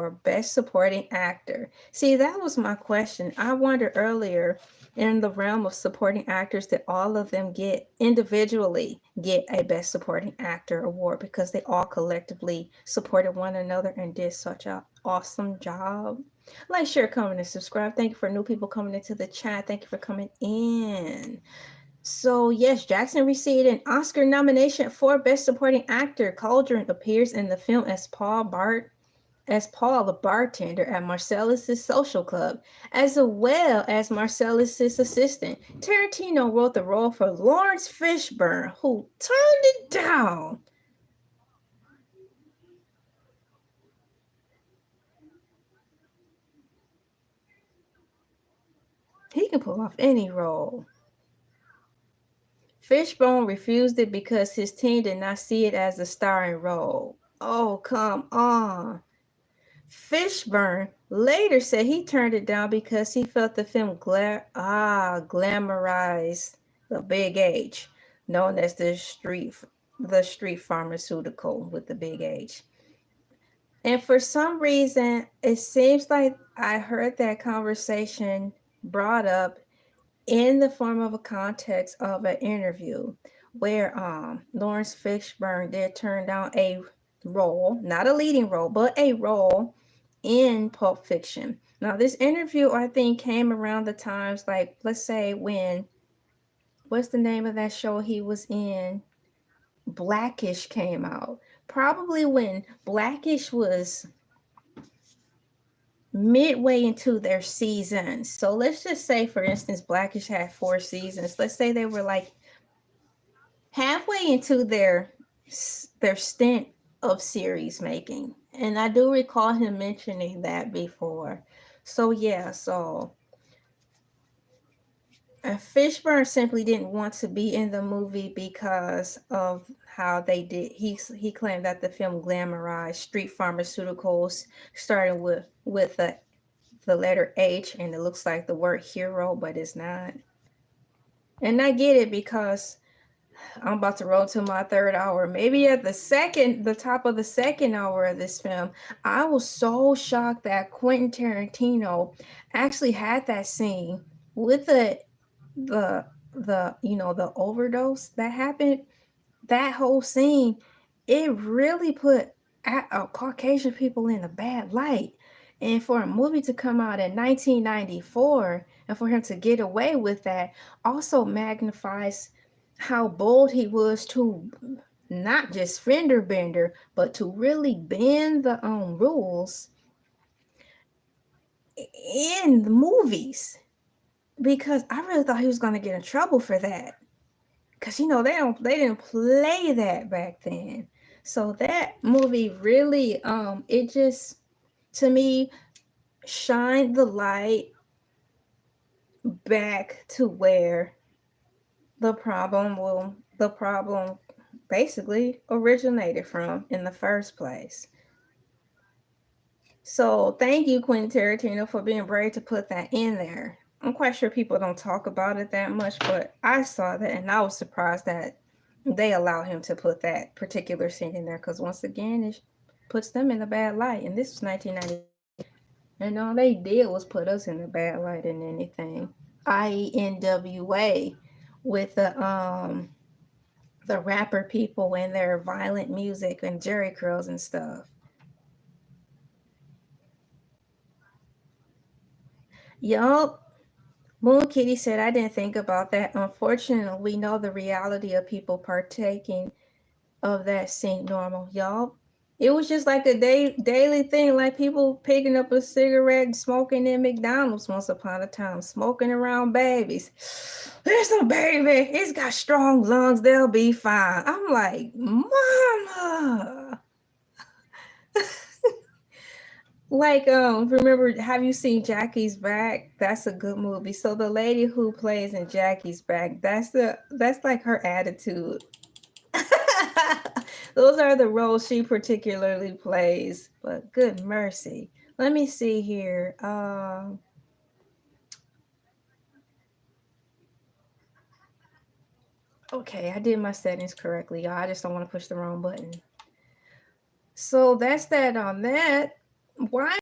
for Best Supporting Actor. See, that was my question. I wondered earlier in the realm of supporting actors that all of them get individually get a Best Supporting Actor award because they all collectively supported one another and did such an awesome job. Like, share, comment, and subscribe. Thank you for new people coming into the chat. Thank you for coming in. So, yes, Jackson received an Oscar nomination for Best Supporting Actor. Cauldron appears in the film as Paul, the bartender at Marcellus's social club, as well as Marcellus's assistant. Tarantino wrote the role for Lawrence Fishburne, who turned it down. He can pull off any role. Fishbone refused it because his team did not see it as a starring role. Oh, come on. Fishburne later said he turned it down because he felt the film glamorized the big H, known as the street pharmaceutical with the big H. And for some reason, it seems like I heard that conversation brought up in the form of a context of an interview where Lawrence Fishburne did turn down a role, not a leading role, but a role in Pulp Fiction. Now, this interview I think came around the times like, let's say when, what's the name of that show he was in? Blackish came out. Probably when Blackish was midway into their season. So let's just say, for instance, Blackish had 4 seasons. Let's say they were like halfway into their stint of series making. And I do recall him mentioning that before. So yeah, so Fishburne simply didn't want to be in the movie because of how they did. He claimed that the film glamorized street pharmaceuticals, starting with the letter H, and it looks like the word hero, but it's not. And I get it because I'm about to roll to my third hour. Maybe at the top of the second hour of this film, I was so shocked that Quentin Tarantino actually had that scene with the the overdose that happened. That whole scene, it really put Caucasian people in a bad light. And for a movie to come out in 1994 and for him to get away with that also magnifies how bold he was to not just fender bender, but to really bend the rules in the movies. Because I really thought he was going to get in trouble for that. Because they didn't play that back then. So that movie really it just, to me, shined the light back to where the problem basically originated from in the first place. So thank you, Quentin Tarantino, for being brave to put that in there. I'm quite sure people don't talk about it that much, but I saw that and I was surprised that they allow him to put that particular scene in there, because once again, it puts them in a bad light. And this was 1990, and all they did was put us in a bad light and anything. I.e., NWA with the rapper people and their violent music and Jerry curls and stuff. Yup. Moon Kitty said, I didn't think about that. Unfortunately, we know the reality of people partaking of that seemed normal, y'all. It was just like a daily thing, like people picking up a cigarette and smoking in McDonald's once upon a time, smoking around babies. Listen, baby, it's got strong lungs, they'll be fine. I'm like, mama. Like, remember, have you seen Jackie's Back? That's a good movie. So the lady who plays in Jackie's Back, that's like her attitude. Those are the roles she particularly plays. But good mercy. Let me see here. Okay, I did my settings correctly, y'all. I just don't want to push the wrong button. So that's that on that. Why